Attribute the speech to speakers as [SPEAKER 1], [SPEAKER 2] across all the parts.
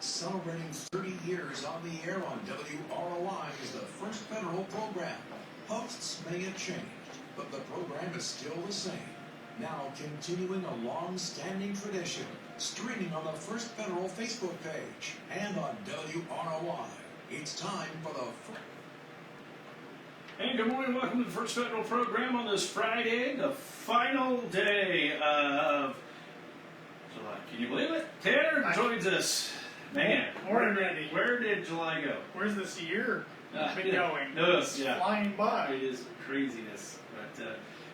[SPEAKER 1] Celebrating 30 years on the air on WROI is the first federal program. Hosts may have changed, but the program is still the same. Now continuing a long-standing tradition, streaming on the First Federal Facebook page and on WROI. It's time for the
[SPEAKER 2] Hey, good morning. Welcome to the First Federal program on this Friday, the final day of July. Can you believe it? Tanner joins us. Man,
[SPEAKER 3] Morning, Randy.
[SPEAKER 2] Where did July go?
[SPEAKER 3] Where's this year been going?
[SPEAKER 2] No,
[SPEAKER 3] It's
[SPEAKER 2] yeah.
[SPEAKER 3] flying by.
[SPEAKER 2] It is craziness. But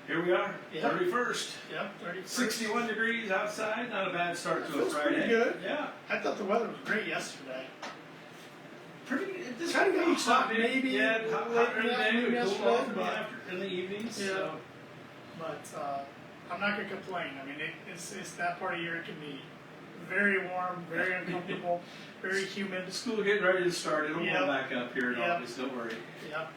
[SPEAKER 2] here we are,
[SPEAKER 3] Yep.
[SPEAKER 2] 31st.
[SPEAKER 3] Yep, 31st.
[SPEAKER 2] 61 degrees outside. Not a bad start to a
[SPEAKER 3] Feels
[SPEAKER 2] Friday.
[SPEAKER 3] pretty good.
[SPEAKER 2] Yeah.
[SPEAKER 3] I thought the weather was great yesterday.
[SPEAKER 2] This
[SPEAKER 3] Kind of
[SPEAKER 2] week,
[SPEAKER 3] hot, maybe
[SPEAKER 2] Yeah,
[SPEAKER 3] late
[SPEAKER 2] hot
[SPEAKER 3] in the
[SPEAKER 2] today.
[SPEAKER 3] afternoon
[SPEAKER 2] We cool
[SPEAKER 3] yesterday,
[SPEAKER 2] off
[SPEAKER 3] but-
[SPEAKER 2] in the evenings.
[SPEAKER 3] Yeah.
[SPEAKER 2] So.
[SPEAKER 3] But I'm not going to complain. I mean, it's that part of year it can be very warm, very uncomfortable, very humid.
[SPEAKER 2] School getting ready to start. It'll
[SPEAKER 3] Yep.
[SPEAKER 2] go back up here in
[SPEAKER 3] Yep.
[SPEAKER 2] August. Don't worry.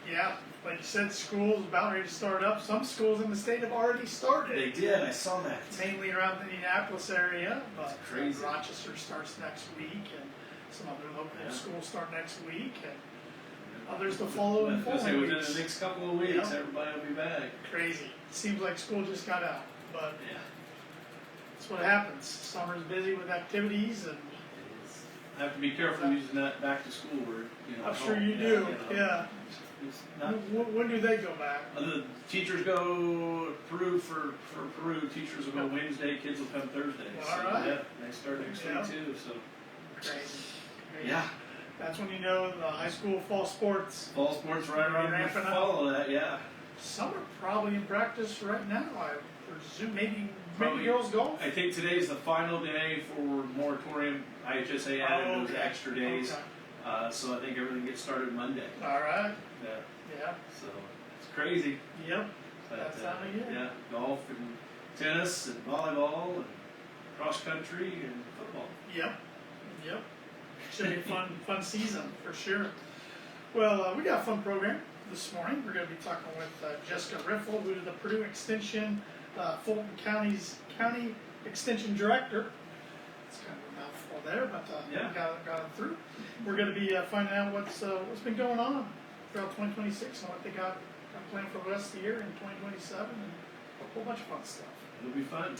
[SPEAKER 3] Yeah. Like you said, school's about ready to start up. Some schools in the state have already started.
[SPEAKER 2] They did. I saw that.
[SPEAKER 3] Mainly around the Indianapolis area, but
[SPEAKER 2] That's crazy.
[SPEAKER 3] Rochester starts next week, and some other local schools start next week, and others to follow in following
[SPEAKER 2] Within
[SPEAKER 3] weeks.
[SPEAKER 2] the next couple of weeks,
[SPEAKER 3] Yep.
[SPEAKER 2] everybody will be back.
[SPEAKER 3] Crazy. Seems like school just got out, but
[SPEAKER 2] Yeah.
[SPEAKER 3] that's what happens. Summer's busy with activities, and
[SPEAKER 2] I have to be careful using that back to school word.
[SPEAKER 3] I'm sure you do. Yeah.
[SPEAKER 2] It's not,
[SPEAKER 3] When do they go back?
[SPEAKER 2] the teachers go Peru for Peru. Teachers will go Wednesday. Kids will come Thursday.
[SPEAKER 3] All right.
[SPEAKER 2] Yeah, they start next
[SPEAKER 3] Yeah.
[SPEAKER 2] week too. So
[SPEAKER 3] Crazy.
[SPEAKER 2] yeah,
[SPEAKER 3] That's when you know the high school fall sports.
[SPEAKER 2] fall sports right around the
[SPEAKER 3] Ramping up.
[SPEAKER 2] fall of that. Yeah.
[SPEAKER 3] Some are probably in practice right now. I presume maybe
[SPEAKER 2] Probably.
[SPEAKER 3] girls golf.
[SPEAKER 2] I think today's the final day for moratorium. IHSA added those extra days.
[SPEAKER 3] Okay.
[SPEAKER 2] So I think everything gets started Monday.
[SPEAKER 3] All right.
[SPEAKER 2] Yeah.
[SPEAKER 3] Yeah.
[SPEAKER 2] So it's crazy.
[SPEAKER 3] Yep.
[SPEAKER 2] But,
[SPEAKER 3] That time of year.
[SPEAKER 2] Yeah, golf and tennis and volleyball and cross country and football.
[SPEAKER 3] Yep. Should be a fun season for sure. Well, we got a fun program this morning. We're going to be talking with Jessica Riffle, who is the Purdue Extension, Fulton County's County Extension Director. It's kind of a mouthful there, but we got it through. We're going to be finding out what's been going on throughout 2026 and what they got planned for the rest of the year in 2027 and a whole bunch of fun stuff.
[SPEAKER 2] It'll be fun.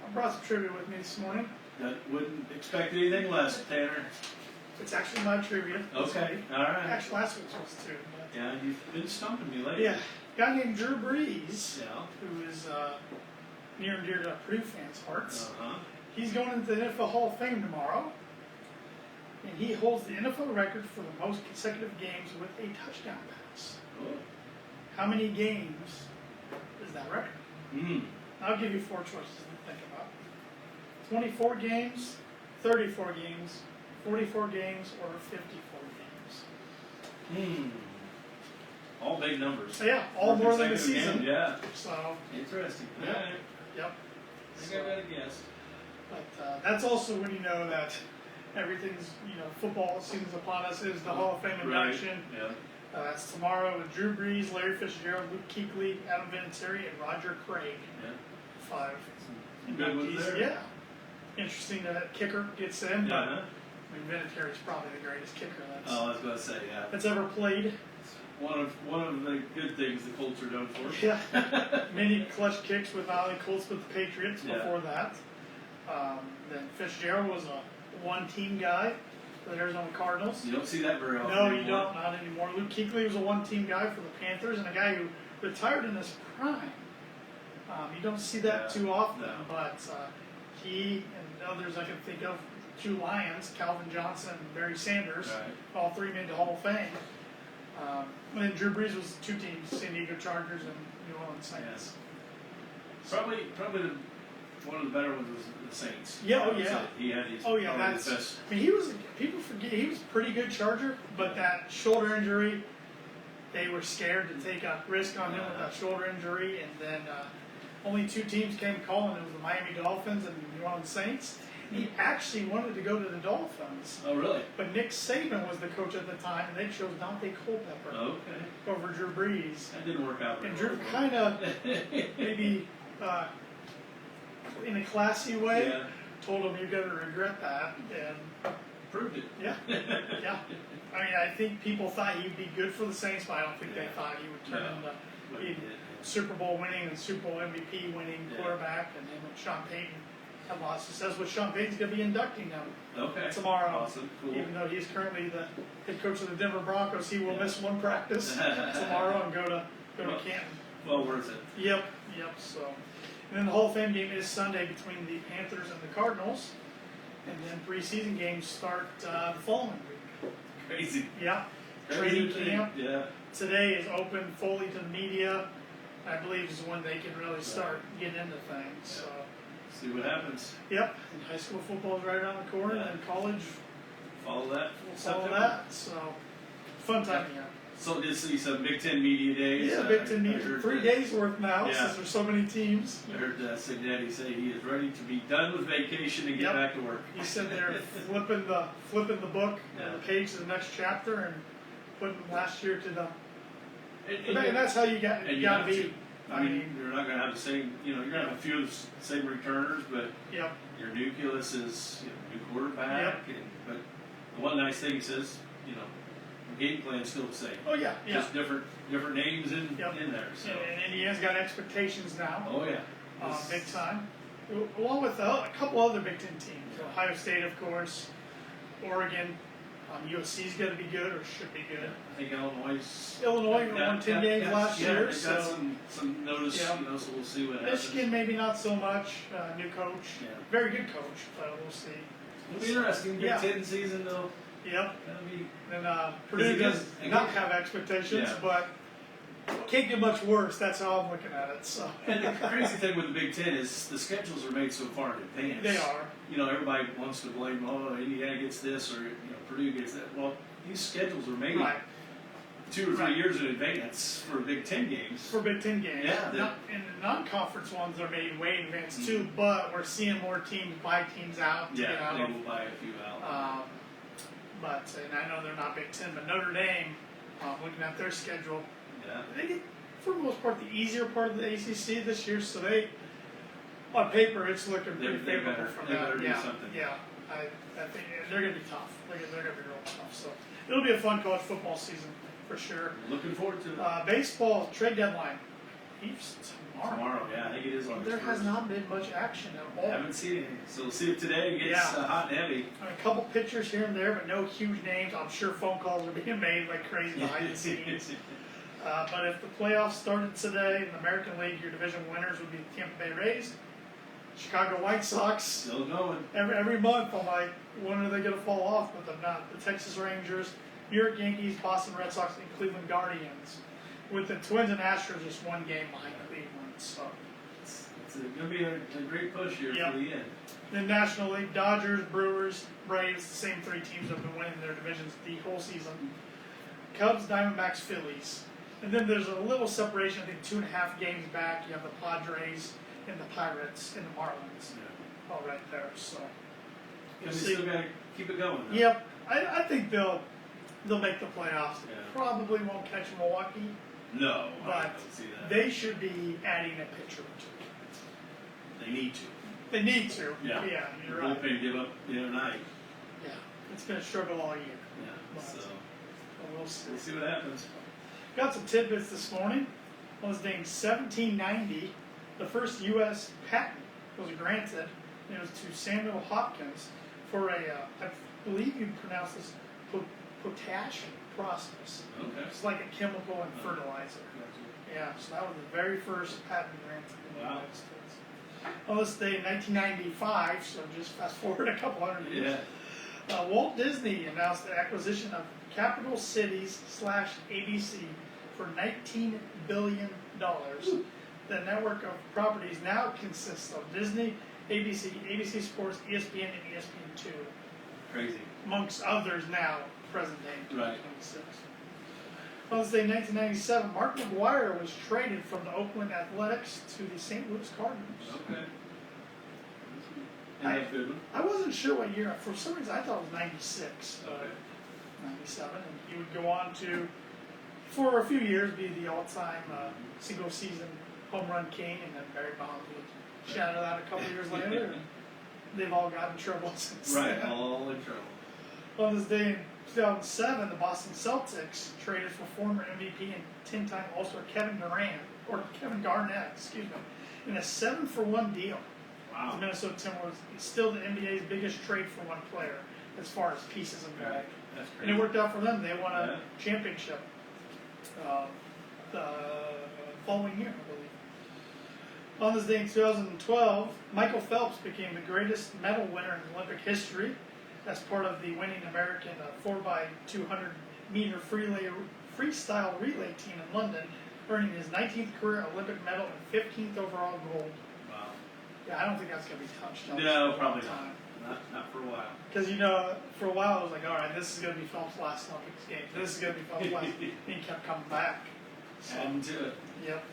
[SPEAKER 3] I brought some trivia with me this morning.
[SPEAKER 2] That wouldn't expect anything less, Tanner.
[SPEAKER 3] It's actually my trivia. this
[SPEAKER 2] Okay,
[SPEAKER 3] week.
[SPEAKER 2] all right.
[SPEAKER 3] Actually, last week's was too. But
[SPEAKER 2] Yeah, you've been stumping me lately.
[SPEAKER 3] yeah, a guy named Drew Brees,
[SPEAKER 2] Yeah.
[SPEAKER 3] who is near and dear to Purdue fans' hearts.
[SPEAKER 2] Uh-huh.
[SPEAKER 3] He's going into the NFL Hall of Fame tomorrow, and he holds the NFL record for the most consecutive games with a touchdown pass.
[SPEAKER 2] Cool.
[SPEAKER 3] How many games is that record?
[SPEAKER 2] Mm.
[SPEAKER 3] I'll give you 4 choices to think about. 24 games, 34 games, 44 games, or 54 games.
[SPEAKER 2] All big numbers.
[SPEAKER 3] So yeah, all
[SPEAKER 2] For
[SPEAKER 3] more than a
[SPEAKER 2] consecutive
[SPEAKER 3] season.
[SPEAKER 2] games, Yeah.
[SPEAKER 3] So,
[SPEAKER 2] Interesting.
[SPEAKER 3] Yep.
[SPEAKER 2] All right.
[SPEAKER 3] yep.
[SPEAKER 2] I think I better guess.
[SPEAKER 3] But that's also when you know that everything's, football season's upon us, is the Hall of Fame induction.
[SPEAKER 2] Right. Yeah.
[SPEAKER 3] That's tomorrow with Drew Brees, Larry Fitzgerald, Luke Kuechly, Adam Vinatieri, and Roger Craig.
[SPEAKER 2] Yeah.
[SPEAKER 3] 5
[SPEAKER 2] Some good ones
[SPEAKER 3] inductees.
[SPEAKER 2] there.
[SPEAKER 3] Yeah. Interesting that kicker gets in, but
[SPEAKER 2] Uh-huh.
[SPEAKER 3] I mean, Vinatieri's probably the greatest kicker
[SPEAKER 2] Oh, I was going to say, yeah.
[SPEAKER 3] that's ever played.
[SPEAKER 2] One of the good things the Colts are known for.
[SPEAKER 3] Yeah. Many clutch kicks with not only Colts but the Patriots
[SPEAKER 2] Yeah.
[SPEAKER 3] before that. Then Fitzgerald was a one-team guy for the Arizona Cardinals.
[SPEAKER 2] You don't see that very often
[SPEAKER 3] No, you
[SPEAKER 2] anymore.
[SPEAKER 3] don't, not anymore. Luke Kuechly was a one-team guy for the Panthers and a guy who retired in his prime. You don't see that too often,
[SPEAKER 2] No.
[SPEAKER 3] but he and others I can think of, 2 Lions, Calvin Johnson and Barry Sanders,
[SPEAKER 2] Right.
[SPEAKER 3] all 3 made the Hall of Fame. And then Drew Brees was 2 teams, San Diego Chargers and New Orleans Saints.
[SPEAKER 2] Probably one of the better ones was the Saints.
[SPEAKER 3] Yeah, oh,
[SPEAKER 2] I would
[SPEAKER 3] yeah.
[SPEAKER 2] say. He had his
[SPEAKER 3] Oh yeah,
[SPEAKER 2] probably
[SPEAKER 3] that's.
[SPEAKER 2] the best.
[SPEAKER 3] I mean, people forget he was a pretty good Charger, but that shoulder injury, they were scared to take a risk on him with that shoulder injury, and then only 2 teams came calling. It was the Miami Dolphins and the New Orleans Saints. He actually wanted to go to the Dolphins,
[SPEAKER 2] Oh, really?
[SPEAKER 3] but Nick Saban was the coach at the time, and they chose Dante Culpepper
[SPEAKER 2] Okay.
[SPEAKER 3] over Drew Brees.
[SPEAKER 2] That didn't work out.
[SPEAKER 3] And
[SPEAKER 2] very
[SPEAKER 3] Drew
[SPEAKER 2] well.
[SPEAKER 3] kind of maybe in a classy way
[SPEAKER 2] Yeah.
[SPEAKER 3] told him you're going to regret that, and
[SPEAKER 2] proved it.
[SPEAKER 3] Yeah, yeah. I mean, I think people thought he'd be good for the Saints, but I don't think they thought he would turn into
[SPEAKER 2] What he
[SPEAKER 3] be
[SPEAKER 2] did,
[SPEAKER 3] Super Bowl winning and Super Bowl MVP winning quarterback, and him and Sean Payton had lots of success. With Sean Payton's going to be inducting him
[SPEAKER 2] Okay.
[SPEAKER 3] tomorrow.
[SPEAKER 2] Awesome. Cool.
[SPEAKER 3] Even though he's currently the head coach of the Denver Broncos, he will miss one practice tomorrow and go to Canton.
[SPEAKER 2] Well worth it.
[SPEAKER 3] Yep. So, and then the Hall of Fame game is Sunday between the Panthers and the Cardinals, and then preseason games start the following week.
[SPEAKER 2] Crazy.
[SPEAKER 3] Yeah.
[SPEAKER 2] Crazy
[SPEAKER 3] Training camp
[SPEAKER 2] Yeah.
[SPEAKER 3] today is open fully to the media. I believe is when they can really start getting into things. So,
[SPEAKER 2] See what happens.
[SPEAKER 3] yep. And high school football is right around the corner, and then college
[SPEAKER 2] Follow that.
[SPEAKER 3] will follow
[SPEAKER 2] September.
[SPEAKER 3] that. So, fun time here.
[SPEAKER 2] So did see some Big Ten media days.
[SPEAKER 3] Yeah, Big Ten
[SPEAKER 2] I
[SPEAKER 3] media.
[SPEAKER 2] heard
[SPEAKER 3] 3
[SPEAKER 2] that-
[SPEAKER 3] days worth now
[SPEAKER 2] Yeah.
[SPEAKER 3] since there's so many teams.
[SPEAKER 2] I heard Signetti say he is ready to be done with vacation and get
[SPEAKER 3] Yep.
[SPEAKER 2] back to work.
[SPEAKER 3] He's sitting there flipping the book,
[SPEAKER 2] Yeah.
[SPEAKER 3] the page to the next chapter, and putting last year to the.
[SPEAKER 2] And
[SPEAKER 3] And that's how you got
[SPEAKER 2] and you
[SPEAKER 3] got to
[SPEAKER 2] have
[SPEAKER 3] be.
[SPEAKER 2] to. I mean, you're not going to have the same, you're going to have a few of the same returners, but
[SPEAKER 3] Yep.
[SPEAKER 2] your nucleus is, new quarterback. But the one nice thing he says, the game plan's still the same.
[SPEAKER 3] Oh yeah.
[SPEAKER 2] Just different names in there. So.
[SPEAKER 3] And Indiana's got expectations now,
[SPEAKER 2] Oh yeah.
[SPEAKER 3] big time. Along with a couple other Big Ten teams, Ohio State, of course, Oregon. USC's going to be good, or should be good.
[SPEAKER 2] I think Illinois
[SPEAKER 3] Illinois won 10 games last year,
[SPEAKER 2] They've
[SPEAKER 3] so
[SPEAKER 2] got some notice, so we'll see what happens.
[SPEAKER 3] Michigan maybe not so much. New coach,
[SPEAKER 2] Yeah.
[SPEAKER 3] very good coach, but we'll see.
[SPEAKER 2] It'll be interesting. Big Ten season though.
[SPEAKER 3] Yep.
[SPEAKER 2] That'll be.
[SPEAKER 3] And Purdue does not have expectations,
[SPEAKER 2] Yeah.
[SPEAKER 3] but can't get much worse. That's how I'm looking at it. So.
[SPEAKER 2] And the crazy thing with the Big Ten is the schedules are made so far in advance.
[SPEAKER 3] They are.
[SPEAKER 2] Everybody wants to blame, Indiana gets this or Purdue gets that. Well, these schedules are made
[SPEAKER 3] Right.
[SPEAKER 2] 2 or 3 years in advance for Big Ten games.
[SPEAKER 3] For Big Ten games.
[SPEAKER 2] Yeah,
[SPEAKER 3] And the non-conference ones are made way in advance too, but we're seeing more teams buy teams out to get
[SPEAKER 2] Yeah,
[SPEAKER 3] out
[SPEAKER 2] they
[SPEAKER 3] of.
[SPEAKER 2] will buy a few out.
[SPEAKER 3] And I know they're not Big Ten, but Notre Dame, looking at their schedule,
[SPEAKER 2] Yeah.
[SPEAKER 3] they get, for the most part, the easier part of the ACC this year, so they, on paper, it's looking pretty
[SPEAKER 2] They
[SPEAKER 3] favorable
[SPEAKER 2] better-
[SPEAKER 3] from
[SPEAKER 2] they
[SPEAKER 3] that.
[SPEAKER 2] better do
[SPEAKER 3] Yeah,
[SPEAKER 2] something.
[SPEAKER 3] yeah. I think they're going to be tough. They're going to be real tough. So it'll be a fun college football season for sure.
[SPEAKER 2] Looking forward to it.
[SPEAKER 3] Baseball trade deadline. Heaps tomorrow.
[SPEAKER 2] Tomorrow, yeah, I think it is on
[SPEAKER 3] There has not been much action at all.
[SPEAKER 2] I haven't seen anything. So we'll see if today gets hot and heavy.
[SPEAKER 3] I mean, a couple pitchers here and there, but no huge names. I'm sure phone calls are being made like crazy behind the scenes. But if the playoffs started today in the American League, your division winners would be the Tampa Bay Rays, Chicago White Sox.
[SPEAKER 2] Still going.
[SPEAKER 3] Every month I'm like, when are they going to fall off? But they're not. The Texas Rangers, New York Yankees, Boston Red Sox, and Cleveland Guardians. With the Twins and Astros just one game behind Cleveland. So.
[SPEAKER 2] It's going to be a great push here for the end.
[SPEAKER 3] Then National League, Dodgers, Brewers, Braves, the same 3 teams have been winning their divisions the whole season. Cubs, Diamondbacks, Phillies. And then there's a little separation, I think 2.5 games back. You have the Padres and the Pirates and the Marlins. All right there. So.
[SPEAKER 2] Because they still got to keep it going. Though.
[SPEAKER 3] Yep. I think they'll make the playoffs.
[SPEAKER 2] Yeah.
[SPEAKER 3] Probably won't catch Milwaukee,
[SPEAKER 2] No, I
[SPEAKER 3] but
[SPEAKER 2] don't see that.
[SPEAKER 3] they should be adding a pitcher or 2.
[SPEAKER 2] They need to.
[SPEAKER 3] They need to.
[SPEAKER 2] Yeah.
[SPEAKER 3] Yeah, you're
[SPEAKER 2] The
[SPEAKER 3] right.
[SPEAKER 2] bullpen give up the other night.
[SPEAKER 3] Yeah. It's been a struggle all year.
[SPEAKER 2] Yeah.
[SPEAKER 3] But
[SPEAKER 2] So
[SPEAKER 3] we'll see.
[SPEAKER 2] we'll see what happens.
[SPEAKER 3] Got some tidbits this morning. It was named 1790. The first U.S. patent was granted. And it was to Samuel Hopkins for a, I believe you pronounce this, potash process.
[SPEAKER 2] Okay.
[SPEAKER 3] It's like a chemical and fertilizer. Yeah, so that was the very first patent granted in the United States. On this day in 1995, so just fast forward a couple hundred years, Walt Disney announced the acquisition of Capital Cities / ABC for $19 billion. The network of properties now consists of Disney, ABC, ABC Sports, ESPN, and ESPN2,
[SPEAKER 2] Crazy.
[SPEAKER 3] amongst others now, present day,
[SPEAKER 2] Right.
[SPEAKER 3] 2026. On this day in 1997, Mark McGwire was traded from the Oakland Athletics to the St. Louis Cardinals.
[SPEAKER 2] Okay. And that's good one.
[SPEAKER 3] I wasn't sure what year. For some reason, I thought it was 96, but
[SPEAKER 2] Okay.
[SPEAKER 3] 97. And he would go on to, for a few years, be the all-time single-season home run king, and then Barry Bonds would shatter that a couple years later. And they've all gotten in trouble since
[SPEAKER 2] Right,
[SPEAKER 3] then.
[SPEAKER 2] all in trouble.
[SPEAKER 3] On this day in 2007, the Boston Celtics traded for former MVP and 10-time All-Star Kevin Garnett, in a 7-for-1 deal.
[SPEAKER 2] Wow.
[SPEAKER 3] The Minnesota Timberwolves is still the NBA's biggest trade for one player as far as pieces of value.
[SPEAKER 2] That's
[SPEAKER 3] And
[SPEAKER 2] crazy.
[SPEAKER 3] it worked out for them. They won a championship the following year, I believe. On this day in 2012, Michael Phelps became the greatest medal winner in Olympic history as part of the winning American 4x200 meter freestyle relay team in London, earning his 19th career Olympic medal and 15th overall gold.
[SPEAKER 2] Wow.
[SPEAKER 3] Yeah, I don't think that's going to be touched on.
[SPEAKER 2] No, probably not. Not for a while.
[SPEAKER 3] Because, for a while I was like, all right, this is going to be Phelps' last Olympics game. This is going to be Phelps' last. And he kept coming back. So,
[SPEAKER 2] And
[SPEAKER 3] yep.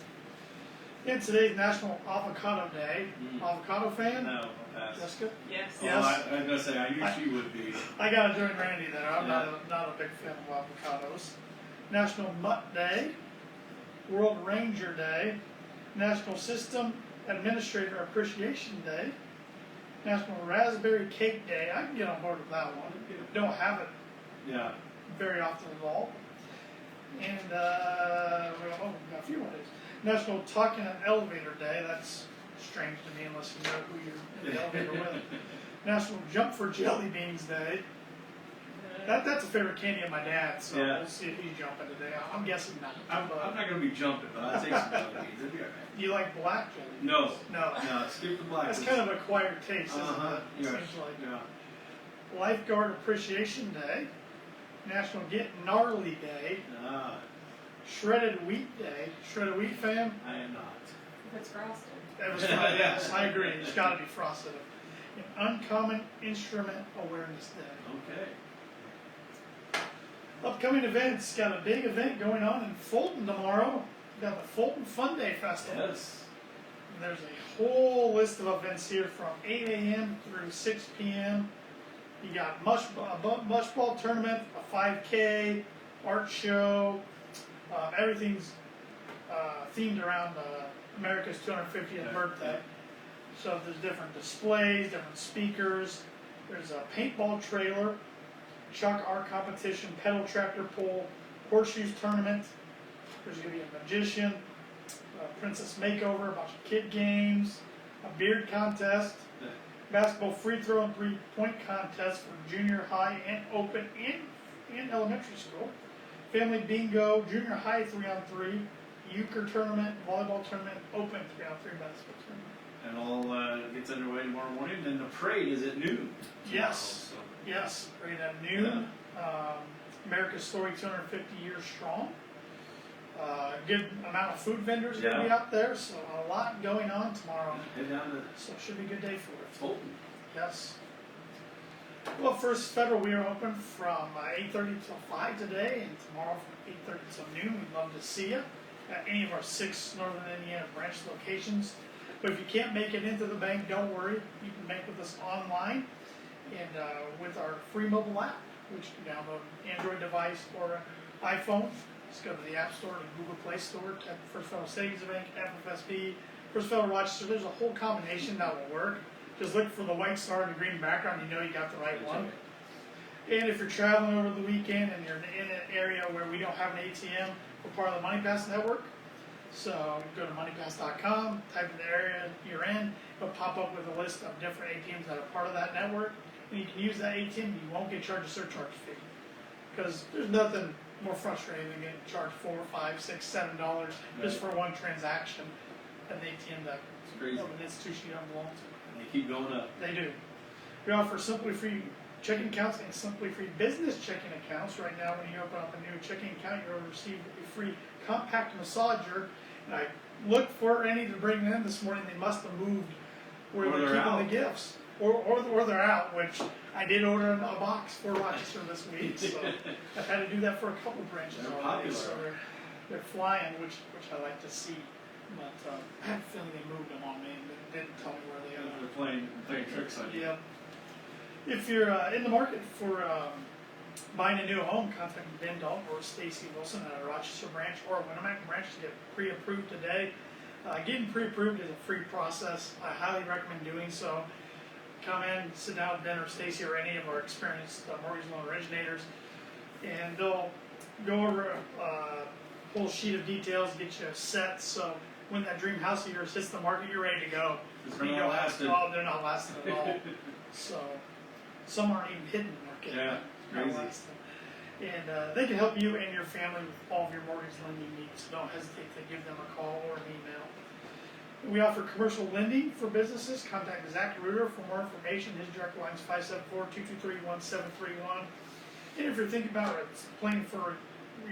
[SPEAKER 3] And today's National Avocado Day. Avocado fan?
[SPEAKER 2] no, I'll pass.
[SPEAKER 3] Jessica?
[SPEAKER 4] Yes.
[SPEAKER 2] Oh,
[SPEAKER 3] Yes.
[SPEAKER 2] I was gonna say I knew she would be.
[SPEAKER 3] I got to join Randy there. I'm
[SPEAKER 2] Yeah.
[SPEAKER 3] not a big fan of avocados. National Mutt Day. World Ranger Day. National System Administrator Appreciation Day. National Raspberry Cake Day. I can get on board with that one. Don't have it
[SPEAKER 2] Yeah.
[SPEAKER 3] very often at all. And we got a few more days. National Talk in an Elevator Day. That's strange to me unless you know who you're in the elevator with. National Jump for Jelly Beans Day. That's a favorite candy of my dad's, so
[SPEAKER 2] Yeah.
[SPEAKER 3] we'll see if he's jumping today. I'm guessing not.
[SPEAKER 2] I'm not gonna be jumping, but I'll take some jelly beans. It'll be alright.
[SPEAKER 3] Do you like black jelly beans?
[SPEAKER 2] No.
[SPEAKER 3] No.
[SPEAKER 2] No, skip the black.
[SPEAKER 3] That's kind of acquired taste, isn't
[SPEAKER 2] Uh-huh.
[SPEAKER 3] it?
[SPEAKER 2] Yes.
[SPEAKER 3] Seems like.
[SPEAKER 2] Yeah.
[SPEAKER 3] Lifeguard Appreciation Day. National Get Gnarly Day.
[SPEAKER 2] Ah,
[SPEAKER 3] Shredded Wheat Day. Shredded Wheat fan?
[SPEAKER 2] I am not.
[SPEAKER 4] If it's frosted.
[SPEAKER 3] That was yes, I agree. It's got to be frosted. An Uncommon Instrument Awareness Day.
[SPEAKER 2] Okay.
[SPEAKER 3] Upcoming events. Got a big event going on in Fulton tomorrow. Got the Fulton Fun Day Festival.
[SPEAKER 2] Yes.
[SPEAKER 3] And there's a whole list of events here from 8 a.m. through 6 p.m. You got a mush ball tournament, a 5K, art show. Everything's themed around America's 250th birthday. So there's different displays, different speakers. There's a paintball trailer, chalk art competition, pedal tractor pull, horseshoes tournament. There's going to be a magician, a princess makeover, a bunch of kid games, a beard contest, basketball free throw and 3-point contest for junior high and open and elementary school, family bingo, junior high 3-on-3, euchre tournament, volleyball tournament, open 3-on-3 basketball tournament.
[SPEAKER 2] And all gets underway tomorrow morning. Then the parade is at noon.
[SPEAKER 3] Yes.
[SPEAKER 2] Tomorrow,
[SPEAKER 3] Yes, right at noon. America's Story 250 years strong. Good amount of food vendors going to be out there, so a lot going on tomorrow.
[SPEAKER 2] So head down to
[SPEAKER 3] So it should be a good day for it.
[SPEAKER 2] Fulton.
[SPEAKER 3] Yes. Well, First Federal, we are open from 8:30 till 5 today, and tomorrow from 8:30 till noon. We'd love to see you at any of our 6 Northern Indiana branch locations. But if you can't make it into the bank, don't worry. You can bank with us online and with our free mobile app, which you can download an Android device or iPhone. Just go to the App Store or the Google Play Store, type First Federal Savings Bank, FFSB, First Federal Rochester. There's a whole combination that will work. Just look for the white star and the green background, you know you got the right one. And if you're traveling over the weekend and you're in an area where we don't have an ATM, we're part of the MoneyPass network. So go to moneypass.com, type in the area you're in, it'll pop up with a list of different ATMs that are part of that network. And you can use that ATM, you won't get charged a surcharge fee. Because there's nothing more frustrating than getting charged $4, $5, $6, $7 just for one transaction at the ATM that
[SPEAKER 2] It's crazy.
[SPEAKER 3] an institution you don't belong to.
[SPEAKER 2] And they keep going up.
[SPEAKER 3] They do. We offer simply free checking accounts and simply free business checking accounts. Right now, when you open up a new checking account, you'll receive a free compact massager. And I looked for any to bring in this morning. They must have moved where
[SPEAKER 2] Or
[SPEAKER 3] they're
[SPEAKER 2] they're
[SPEAKER 3] keeping
[SPEAKER 2] out.
[SPEAKER 3] the gifts. Or they're out, which I did order a box for Rochester this week. So I've had to do that for a couple branches
[SPEAKER 2] They're
[SPEAKER 3] already.
[SPEAKER 2] popular.
[SPEAKER 3] So they're flying, which I like to see. But I have a feeling they moved them on me and they didn't tell me where they are.
[SPEAKER 2] They're playing tricks on you.
[SPEAKER 3] Yeah. If you're in the market for buying a new home, contact Ben Dahl or Stacy Wilson at our Rochester branch or Winamac branch to get pre-approved today. Getting pre-approved is a free process. I highly recommend doing so. come in, sit down with Ben or Stacy or any of our experienced mortgage loan originators, and they'll go over a whole sheet of details, get you set, so when that dream house of yours hits the market, you're ready to go.
[SPEAKER 2] They're not lasting.
[SPEAKER 3] Oh, they're not lasting at all. So some aren't even hitting the market.
[SPEAKER 2] Yeah,
[SPEAKER 3] Not
[SPEAKER 2] crazy.
[SPEAKER 3] lasting. And they can help you and your family with all of your mortgage lending needs. So don't hesitate to give them a call or an email. We offer commercial lending for businesses. Contact Zach Reuter for more information. His direct line is 574-223-1731. And if you're thinking about planning for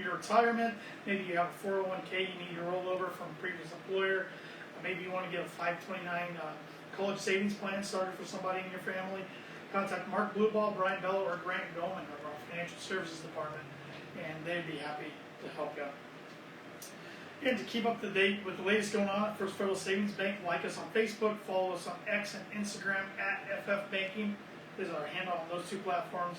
[SPEAKER 3] your retirement, maybe you have a 401k you need to roll over from a previous employer, maybe you want to get a 529 college savings plan started for somebody in your family, contact Mark Blueball, Brian Bello, or Grant Goman of our financial services department, and they'd be happy to help you. And to keep up to date with the latest going on at First Federal Savings Bank, like us on Facebook, follow us on X and Instagram at FF Banking. Is our handle on those two platforms.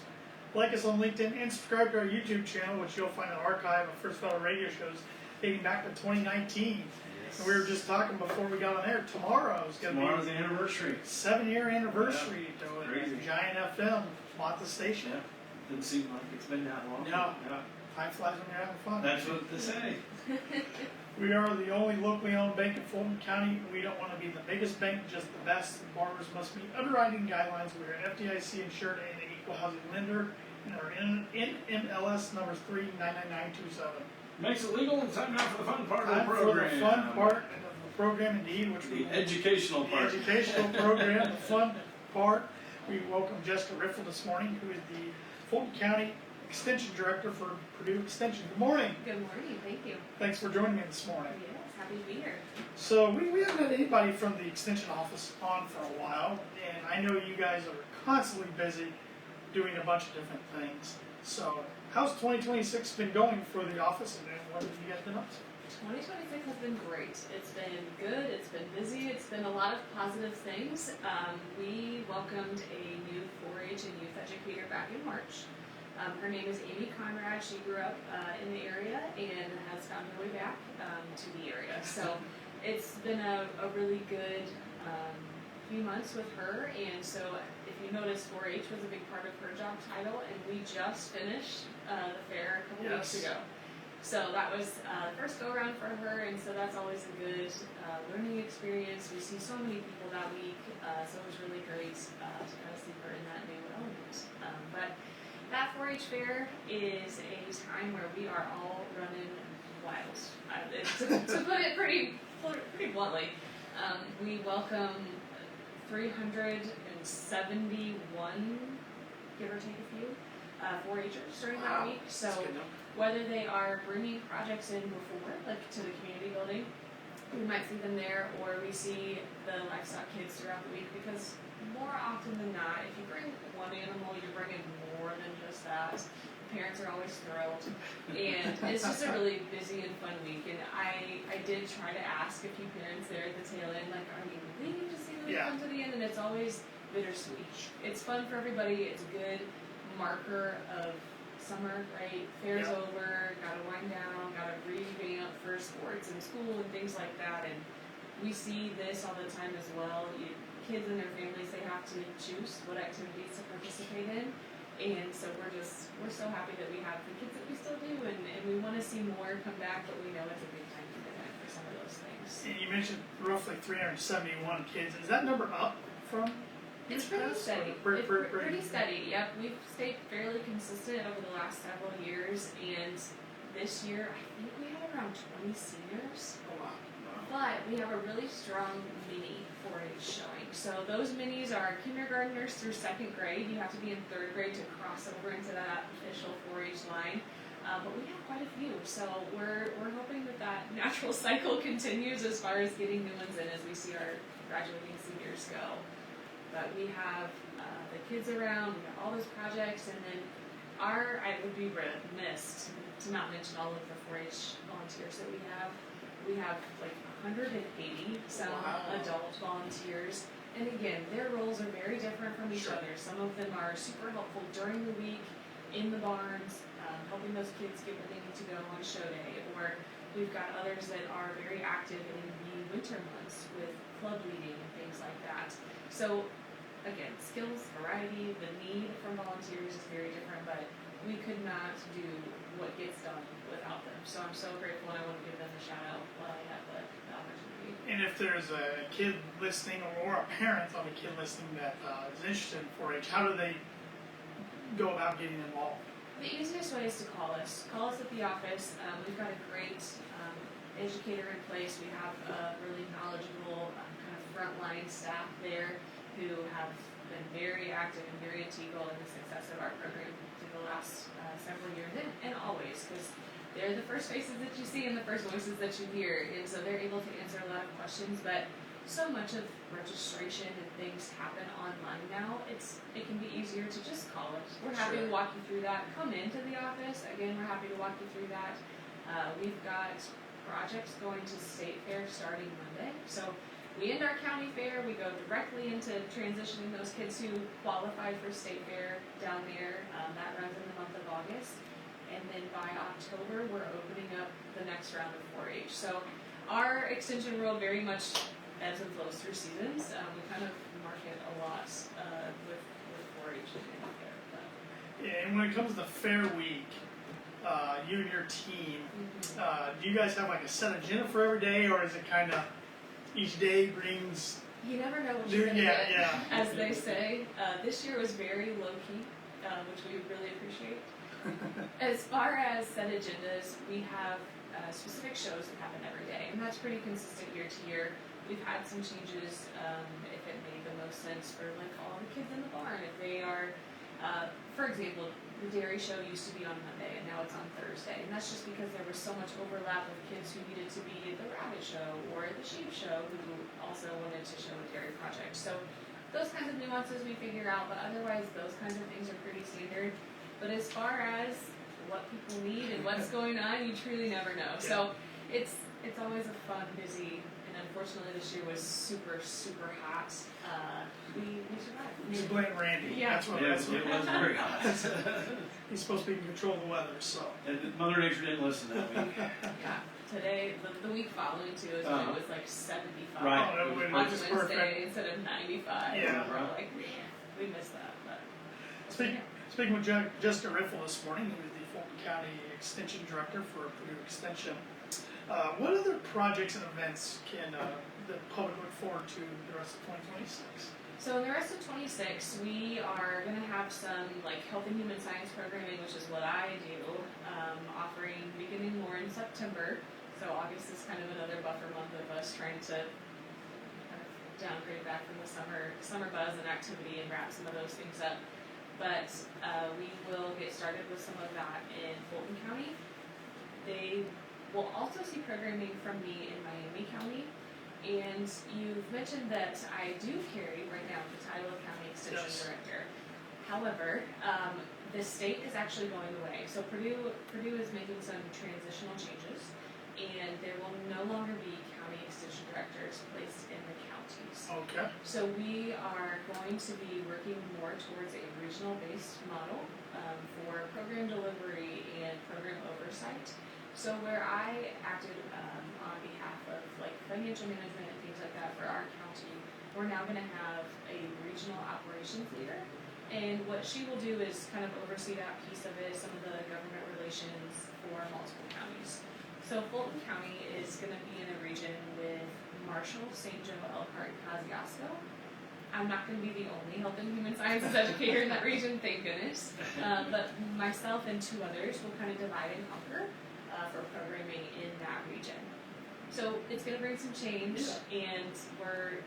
[SPEAKER 3] Like us on LinkedIn and subscribe to our YouTube channel, which you'll find an archive of First Federal radio shows dating back to 2019.
[SPEAKER 2] Yes.
[SPEAKER 3] And we were just talking before we got on air. Tomorrow's going to
[SPEAKER 2] Tomorrow's
[SPEAKER 3] be
[SPEAKER 2] the anniversary.
[SPEAKER 3] 7-year anniversary to it.
[SPEAKER 2] Crazy.
[SPEAKER 3] Giant FM bought the station.
[SPEAKER 2] Yeah. Doesn't seem like it's been that long.
[SPEAKER 3] No.
[SPEAKER 2] Yeah.
[SPEAKER 3] Time flies when you're having fun.
[SPEAKER 2] That's what they say.
[SPEAKER 3] We are the only locally owned bank in Fulton County. We don't want to be the biggest bank, just the best. Borrowers must meet underwriting guidelines. We are FDIC insured and an equal housing lender, and our NMLS number is 39997.
[SPEAKER 2] Makes it legal and time now for the fun part of
[SPEAKER 3] Time
[SPEAKER 2] the
[SPEAKER 3] for
[SPEAKER 2] program.
[SPEAKER 3] the fun part of the program, indeed, which we
[SPEAKER 2] The educational
[SPEAKER 3] the
[SPEAKER 2] part.
[SPEAKER 3] educational program, the fun part. We welcome Jessica Riffle this morning, who is the Fulton County Extension Director for Purdue Extension. Good morning.
[SPEAKER 4] Good morning, thank you.
[SPEAKER 3] Thanks for joining me this morning.
[SPEAKER 4] Yes, happy to be here.
[SPEAKER 3] So we haven't had anybody from the extension office on for a while, and I know you guys are constantly busy doing a bunch of different things. So how's 2026 been going for the office, and what have you guys been up to?
[SPEAKER 4] 2026 has been great. It's been good, it's been busy, it's been a lot of positive things. We welcomed a new 4-H and youth educator back in March. Her name is Amy Conrad. She grew up in the area and has found her way back to the area. So it's been a really good few months with her. And so if you notice, 4-H was a big part of her job title, and we just finished the fair a couple weeks ago. So that was the first go around for her, and so that's always a good learning experience. We see so many people that week, so it was really great to kind of see her in that new element. But that 4-H fair is a time where we are all running wild. To put it pretty bluntly, we welcome 371, give or take a few, 4-Hers during that week. So whether they are bringing projects in before, like to the community building, we might see them there, or we see the livestock kids throughout the week, because more often than not, if you bring one animal, you're bringing more than just that. Parents are always thrilled, and it's just a really busy and fun week. And I did try to ask a few parents there at the tail end, like, are you waiting to see them come to the end? And it's always bittersweet. It's fun for everybody. It's a good marker of summer, right? Fair's over, gotta wind down, gotta revamp for sports and school and things like that. And we see this all the time as well. Kids and their families, they have to choose what activities to participate in. And so we're so happy that we have the kids that we still do, and we want to see more come back, but we know it's a big time commitment for some of those things.
[SPEAKER 3] And you mentioned roughly 371 kids. Is that number up from?
[SPEAKER 4] It's pretty steady. Pretty steady. Yep, we've stayed fairly consistent over the last several years, and this year I think we have around 20 seniors.
[SPEAKER 3] Oh, wow.
[SPEAKER 4] But we have a really strong mini 4-H showing. So those minis are kindergartners through 2nd grade. You have to be in 3rd grade to cross over into that official 4-H line. But we have quite a few, so we're hoping that natural cycle continues as far as getting new ones in as we see our graduating seniors go. But we have the kids around, we have all those projects, and then I would be remiss to not mention all of the 4-H volunteers that we have. We have like 180 some adult volunteers, and again, their roles are very different from each other. Some of them are super helpful during the week in the barns, helping those kids get where they need to go on show day, or we've got others that are very active in the winter months with club leading and things like that. So again, skills, variety, the need from volunteers is very different, but we could not do what gets done without them. So I'm so grateful, and I want to give them a shout out while I have the opportunity.
[SPEAKER 3] And if there's a kid listening or a parent of a kid listening that is interested in 4-H, how do they go about getting involved?
[SPEAKER 4] The easiest way is to call us. Call us at the office. We've got a great educator in place. We have a really knowledgeable kind of frontline staff there who have been very active and very integral in the success of our program through the last several years and always, because they're the first faces that you see and the first voices that you hear, and so they're able to answer a lot of questions. But so much of registration and things happen online now. It can be easier to just call us. We're happy to walk you through that. Come into the office. Again, we're happy to walk you through that. We've got projects going to State Fair starting Monday. So we end our county fair. We go directly into transitioning those kids who qualify for State Fair down there. That runs in the month of August. And then by October, we're opening up the next round of 4-H. So our extension world very much ebbs and flows through seasons. We kind of market a lot with 4-H and fair.
[SPEAKER 3] Yeah, and when it comes to Fair Week, you and your team, do you guys have like a set agenda for every day, or is it kind of each day brings?
[SPEAKER 4] You never know what you're going to get, as they say. This year was very low-key, which we really appreciate. As far as set agendas, we have specific shows that happen every day, and that's pretty consistent year to year. We've had some changes if it made the most sense for like all the kids in the barn. If they are, for example, the dairy show used to be on Monday and now it's on Thursday, and that's just because there was so much overlap of kids who needed to be at the rabbit show or the sheep show who also wanted to show a dairy project. So those kinds of nuances we figure out, but otherwise those kinds of things are pretty standard. But as far as what people need and what's going on, you truly never know. So it's always a fun, busy. Unfortunately, this year was super, super hot. We survived.
[SPEAKER 3] Just blame Randy.
[SPEAKER 4] Yeah.
[SPEAKER 3] That's what
[SPEAKER 2] It was very hot.
[SPEAKER 3] He's supposed to be in control of the weather, so.
[SPEAKER 2] And Mother Nature didn't listen that week.
[SPEAKER 4] Yeah. Today, the week following too, is when it was like 75
[SPEAKER 2] Right.
[SPEAKER 3] Oh, no,
[SPEAKER 4] on
[SPEAKER 3] it was
[SPEAKER 4] Wednesday
[SPEAKER 3] perfect.
[SPEAKER 4] instead of 95.
[SPEAKER 3] Yeah.
[SPEAKER 4] We're like, man, we missed that. But
[SPEAKER 3] Speaking with Jessica Riffle this morning, who is the Fulton County Extension Director for Purdue Extension. What other projects and events can the public look forward to the rest of 2026?
[SPEAKER 4] So in the rest of 26, we are going to have some like health and human science programming, which is what I do, offering beginning more in September. So August is kind of another buffer month of us trying to kind of downgrade back from the summer buzz and activity and wrap some of those things up. But we will get started with some of that in Fulton County. They will also see programming from me in Miami County. And you've mentioned that I do carry right now the title of County Extension Director. However, the state is actually going away. So Purdue is making some transitional changes, and there will no longer be county extension directors placed in the counties.
[SPEAKER 3] Okay.
[SPEAKER 4] So we are going to be working more towards a regional-based model for program delivery and program oversight. So where I acted on behalf of like financial management and things like that for our county, we're now going to have a regional operations leader. And what she will do is kind of oversee that piece of it, some of the government relations for multiple counties. So Fulton County is going to be in a region with Marshall, St. Joe, Elkhart, and Kosciuszko. I'm not going to be the only health and human sciences educator in that region, thank goodness. But myself and two others will kind of divide and conquer for programming in that region. So it's going to bring some change, and we're,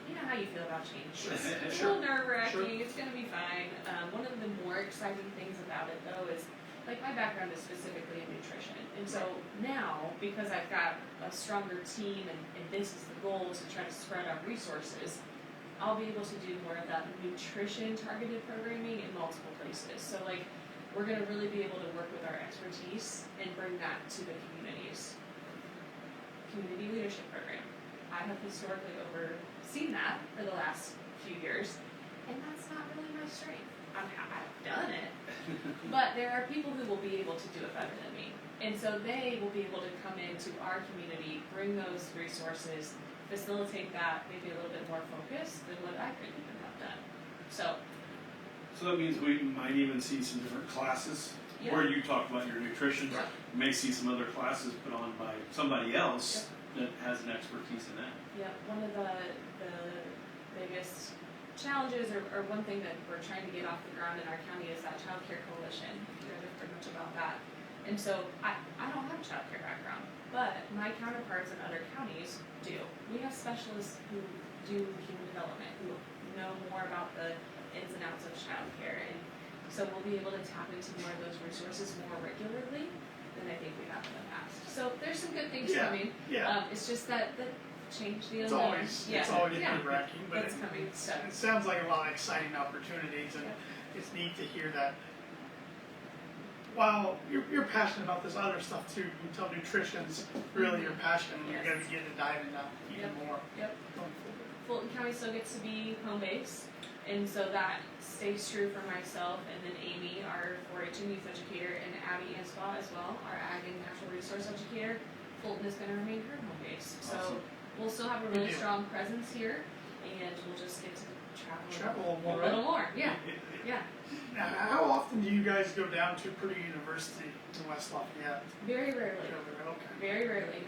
[SPEAKER 4] you know how you feel about change. It's a little nerve-wracking, it's going to be fine. One of the more exciting things about it, though, is like my background is specifically in nutrition. And so now, because I've got a stronger team and this is the goal to try to spread our resources, I'll be able to do more of that nutrition-targeted programming in multiple places. So like, we're going to really be able to work with our expertise and bring that to the communities. Community Leadership Program. I have historically overseen that for the last few years, and that's not really my strength. I've done it, but there are people who will be able to do it better than me. And so they will be able to come into our community, bring those resources, facilitate that maybe a little bit more focused than what I could even have done. So,
[SPEAKER 2] So that means we might even see some different classes
[SPEAKER 4] yeah.
[SPEAKER 2] where you talk about your nutrition.
[SPEAKER 4] Yeah.
[SPEAKER 2] You may see some other classes put on by somebody else that has an expertise in that.
[SPEAKER 4] Yeah, one of the biggest challenges, or one thing that we're trying to get off the ground in our county is that child care coalition. You guys have heard much about that. And so I don't have a child care background, but my counterparts in other counties do. We have specialists who do human development, who know more about the ins and outs of child care, and so we'll be able to tap into more of those resources more regularly than I think we have in the past. So there's some good things coming.
[SPEAKER 3] Yeah.
[SPEAKER 4] It's just that the change the
[SPEAKER 3] It's
[SPEAKER 4] unknown.
[SPEAKER 3] always nerve-wracking, but
[SPEAKER 4] It's coming. So
[SPEAKER 3] it sounds like a lot of exciting opportunities, and it's neat to hear that. While you're passionate about this other stuff too, you can tell nutrition's really your passion, and you're going to be getting to dive into that even more.
[SPEAKER 4] Yep.
[SPEAKER 3] Going forward.
[SPEAKER 4] Fulton County still gets to be home base, and so that stays true for myself, and then Amy, our 4-H and youth educator, and Abby Anspaugh as well, our ag and natural resource educator. Fulton is going to remain her home base. So
[SPEAKER 2] Awesome.
[SPEAKER 4] we'll still have a really strong presence here, and we'll just get to travel
[SPEAKER 3] More.
[SPEAKER 4] a little more. Yeah, yeah.
[SPEAKER 3] Now, how often do you guys go down to Purdue University in West Lafayette?
[SPEAKER 4] Very rarely.
[SPEAKER 3] Okay.
[SPEAKER 4] Very rarely.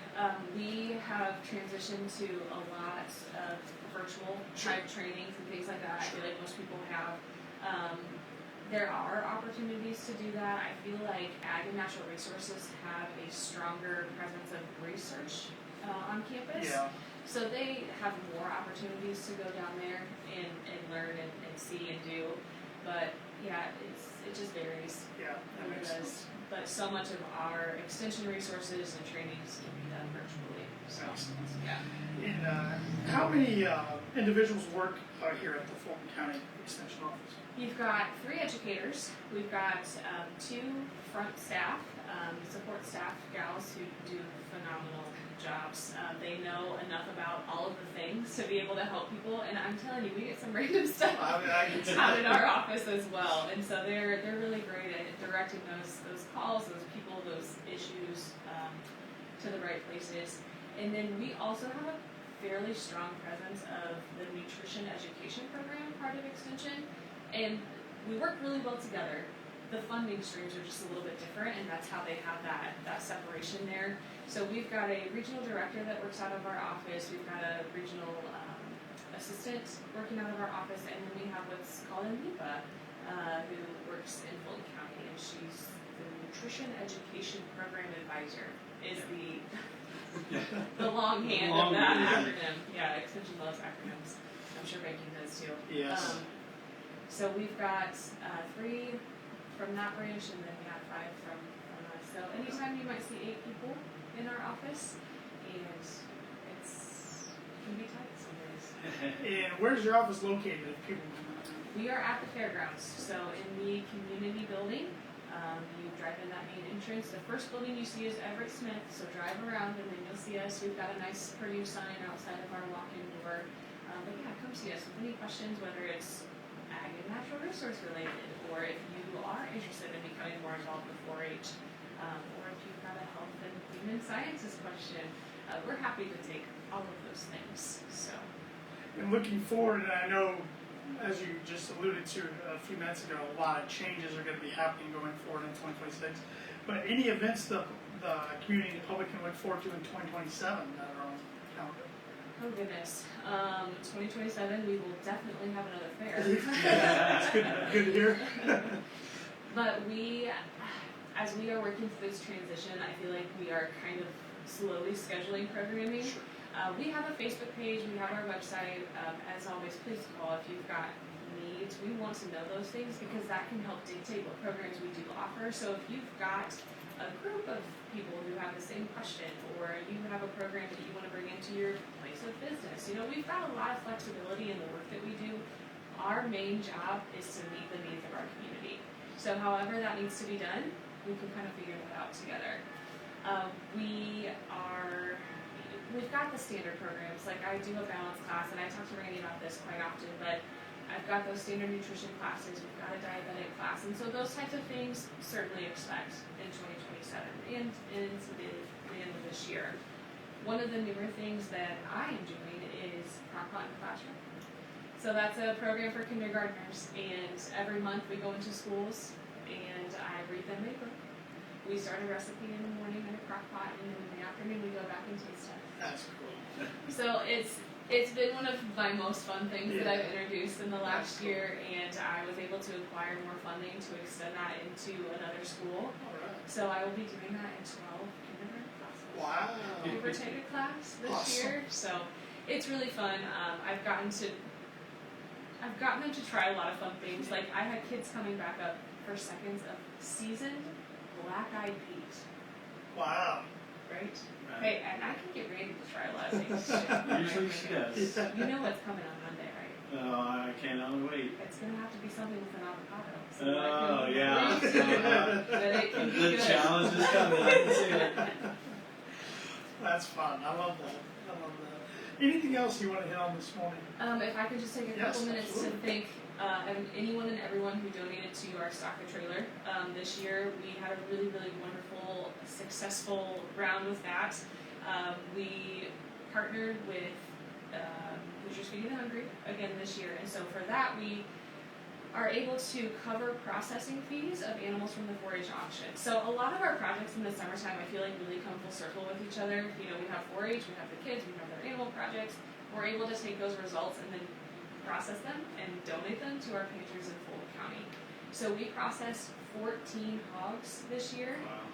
[SPEAKER 4] We have transitioned to a lot of virtual type trainings and things like that. I feel like most people have. There are opportunities to do that. I feel like ag and natural resources have a stronger presence of research on campus.
[SPEAKER 3] Yeah.
[SPEAKER 4] So they have more opportunities to go down there and learn and see and do. But yeah, it just varies.
[SPEAKER 3] Yeah, that makes sense.
[SPEAKER 4] But so much of our extension resources and trainings can be done virtually. So yeah.
[SPEAKER 3] And how many individuals work here at the Fulton County Extension Office?
[SPEAKER 4] You've got 3 educators. We've got 2 front staff, support staff gals who do phenomenal jobs. They know enough about all of the things to be able to help people, and I'm telling you, we get some random stuff out in our office as well. And so they're really great at directing those calls, those people, those issues to the right places. And then we also have a fairly strong presence of the nutrition education program part of Extension, and we work really well together. The funding streams are just a little bit different, and that's how they have that separation there. So we've got a regional director that works out of our office. We've got a regional assistant working out of our office, and then we have what's called a NEPA, who works in Fulton County, and she's the Nutrition Education Program Advisor. Is the long hand of that acronym. Yeah, Extension loves acronyms. I'm sure banking does too.
[SPEAKER 3] Yes.
[SPEAKER 4] So we've got 3 from that branch, and then we have 5 from us. So anytime you might see 8 people in our office, and it can be tight some days.
[SPEAKER 3] And where's your office located if people
[SPEAKER 4] We are at the fairgrounds, so in the community building. You drive in that main entrance. The first building you see is Everett Smith, so drive around and then you'll see us. We've got a nice Purdue sign outside of our walk-in door. But yeah, come see us with any questions, whether it's ag and natural resource related, or if you are interested in becoming more involved with 4-H, or if you've got a health and human sciences question. We're happy to take all of those things. So.
[SPEAKER 3] And looking forward, and I know, as you just alluded to a few minutes ago, a lot of changes are going to be happening going forward in 2026. But any events the community and the public can look forward to in 2027 that are on the calendar?
[SPEAKER 4] Oh goodness, 2027 we will definitely have another fair.
[SPEAKER 3] That's good to hear.
[SPEAKER 4] But as we are working through this transition, I feel like we are kind of slowly scheduling programming.
[SPEAKER 3] Sure.
[SPEAKER 4] We have a Facebook page, we have our website. As always, please call if you've got needs. We want to know those things because that can help dictate what programs we do offer. So if you've got a group of people who have the same question, or you have a program that you want to bring into your place of business, we've got a lot of flexibility in the work that we do. Our main job is to meet the needs of our community. So however that needs to be done, we can kind of figure that out together. We've got the standard programs, like I do a balance class, and I talk to Randy about this quite often, but I've got those standard nutrition classes, we've got a diabetic class, and so those types of things certainly expect in 2027 and into the end of this year. one of the newer things that I am doing is crock-pot in the classroom. So that's a program for kindergartners, and every month we go into schools and I read them a book. We start a recipe in the morning in a crock-pot, and then in the afternoon we go back and taste test.
[SPEAKER 3] That's cool.
[SPEAKER 4] So it's been one of my most fun things that I've introduced in the last year, and I was able to acquire more funding to extend that into another school.
[SPEAKER 3] All right.
[SPEAKER 4] So I will be doing that in 12 kindergarten classes.
[SPEAKER 3] Wow.
[SPEAKER 4] Give or take a class this
[SPEAKER 3] Awesome.
[SPEAKER 4] year. So it's really fun. I've gotten them to try a lot of fun things. Like I had kids coming back up for seconds of seasoned black-eyed peas.
[SPEAKER 3] Wow.
[SPEAKER 4] Right? Hey, and I can get Randy to try a lot of things too.
[SPEAKER 2] Usually she does.
[SPEAKER 4] You know what's coming on Monday, right?
[SPEAKER 2] Oh, I cannot wait.
[SPEAKER 4] It's gonna have to be something with an avocado. So
[SPEAKER 2] Oh,
[SPEAKER 4] I can
[SPEAKER 2] yeah.
[SPEAKER 4] prove that it can be
[SPEAKER 2] The
[SPEAKER 4] good.
[SPEAKER 2] challenge is coming. I can see it.
[SPEAKER 3] That's fun. I love that. I love that. Anything else you want to hit on this morning?
[SPEAKER 4] If I could just take a
[SPEAKER 3] Yes,
[SPEAKER 4] couple minutes
[SPEAKER 3] absolutely.
[SPEAKER 4] to thank anyone and everyone who donated to our Stocker trailer. This year we had a really, really wonderful, successful round with that. We partnered with Hoosiers Feeding the Hungry again this year, and so for that we are able to cover processing fees of animals from the 4-H auction. So a lot of our projects in the summertime I feel like really come full circle with each other. You know, we have 4-H, we have the kids, we have their animal projects. We're able to take those results and then process them and donate them to our pantries in Fulton County. So we processed 14 hogs this year.
[SPEAKER 2] Wow.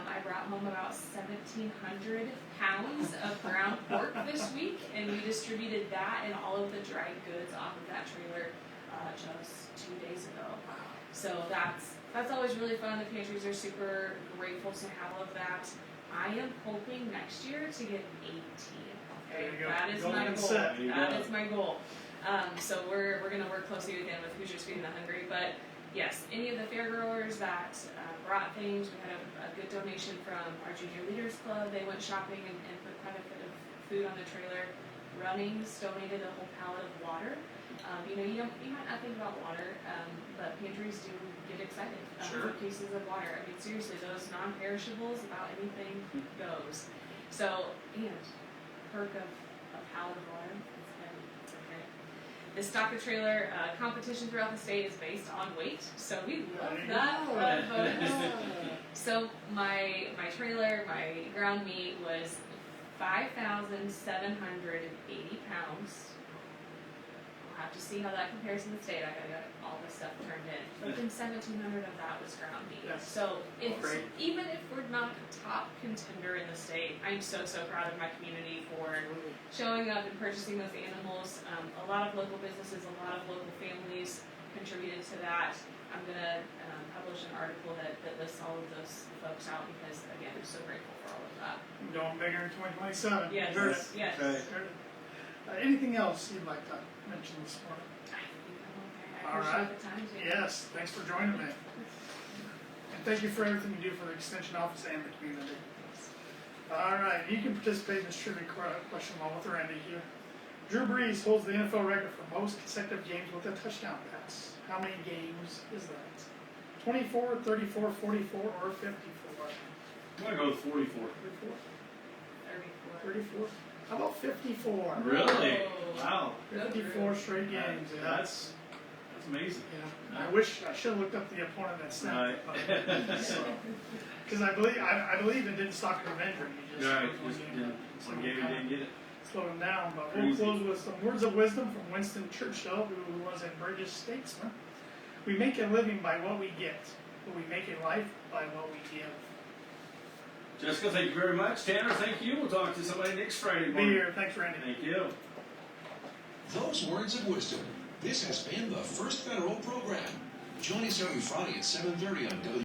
[SPEAKER 4] I brought home about 1,700 pounds of ground pork this week, and we distributed that and all of the dried goods off of that trailer just 2 days ago. So that's always really fun. The pantries are super grateful to have all of that. I am hoping next year to get 18.
[SPEAKER 3] There you go.
[SPEAKER 4] That is
[SPEAKER 3] Goal
[SPEAKER 4] my
[SPEAKER 3] and
[SPEAKER 4] goal.
[SPEAKER 3] set.
[SPEAKER 2] There you
[SPEAKER 4] That
[SPEAKER 2] go.
[SPEAKER 4] is my goal. So we're gonna work closely again with Hoosiers Feeding the Hungry. But yes, any of the fair growers that brought things, we had a good donation from our Junior Leaders Club. They went shopping and put quite a bit of food on the trailer. Runnings donated a whole pallet of water. You might not think about water, but pantries do get excited
[SPEAKER 2] Sure.
[SPEAKER 4] for cases of water. I mean, seriously, those non-perishables, about anything goes. So, and perk of a pallet of water. It's great. The Stocker trailer competition throughout the state is based on weight, so we love that fun bonus. So my trailer, my ground meat was 5,780 pounds. We'll have to see how that compares in the state. I gotta get all this stuff turned in. But then 1,700 of that was ground meat.
[SPEAKER 3] Yes.
[SPEAKER 4] So
[SPEAKER 3] Great.
[SPEAKER 4] even if we're not a top contender in the state, I'm so proud of my community for showing up and purchasing those animals. A lot of local businesses, a lot of local families contributed to that. I'm gonna publish an article that lists all of those folks out because again, I'm so grateful for all of that.
[SPEAKER 3] Going bigger in 2027.
[SPEAKER 4] Yes,
[SPEAKER 3] Heard it.
[SPEAKER 4] yes.
[SPEAKER 2] Right.
[SPEAKER 3] Heard it. Anything else you'd like to mention this morning?
[SPEAKER 4] I think I'm okay. I
[SPEAKER 3] All
[SPEAKER 4] appreciate
[SPEAKER 3] right.
[SPEAKER 4] the time, Jay.
[SPEAKER 3] Yes, thanks for joining me. And thank you for everything you do for the Extension Office and the community. All right, you can participate in this trivia question along with Randy here. Drew Brees holds the NFL record for most consecutive games with a touchdown pass. How many games is that? 24, 34, 44, or 54?
[SPEAKER 2] I'm gonna go with 44.
[SPEAKER 3] 34?
[SPEAKER 4] 34.
[SPEAKER 3] 34? How about 54?
[SPEAKER 2] Really?
[SPEAKER 4] Oh.
[SPEAKER 2] Wow.
[SPEAKER 3] 54 straight games. Yeah.
[SPEAKER 2] That's amazing.
[SPEAKER 3] Yeah. I wish I should have looked up the opponent that snapped.
[SPEAKER 2] Right.
[SPEAKER 3] Because I believe it didn't stop your injury. You just
[SPEAKER 2] Right.
[SPEAKER 3] one
[SPEAKER 2] Just
[SPEAKER 3] game
[SPEAKER 2] didn't, one game you didn't get it.
[SPEAKER 3] slowed him down. But we'll
[SPEAKER 2] Crazy.
[SPEAKER 3] close with some words of wisdom from Winston Churchill, who was a British statesman. We make a living by what we get, but we make a life by what we give.
[SPEAKER 2] Jessica, thank you very much. Tanner, thank you. We'll talk to somebody next Friday
[SPEAKER 3] Be
[SPEAKER 2] morning.
[SPEAKER 3] here. Thanks, Randy.
[SPEAKER 2] Thank you.
[SPEAKER 1] Those words of wisdom. This has been the First Federal Program. Join us every Friday at 7:30 on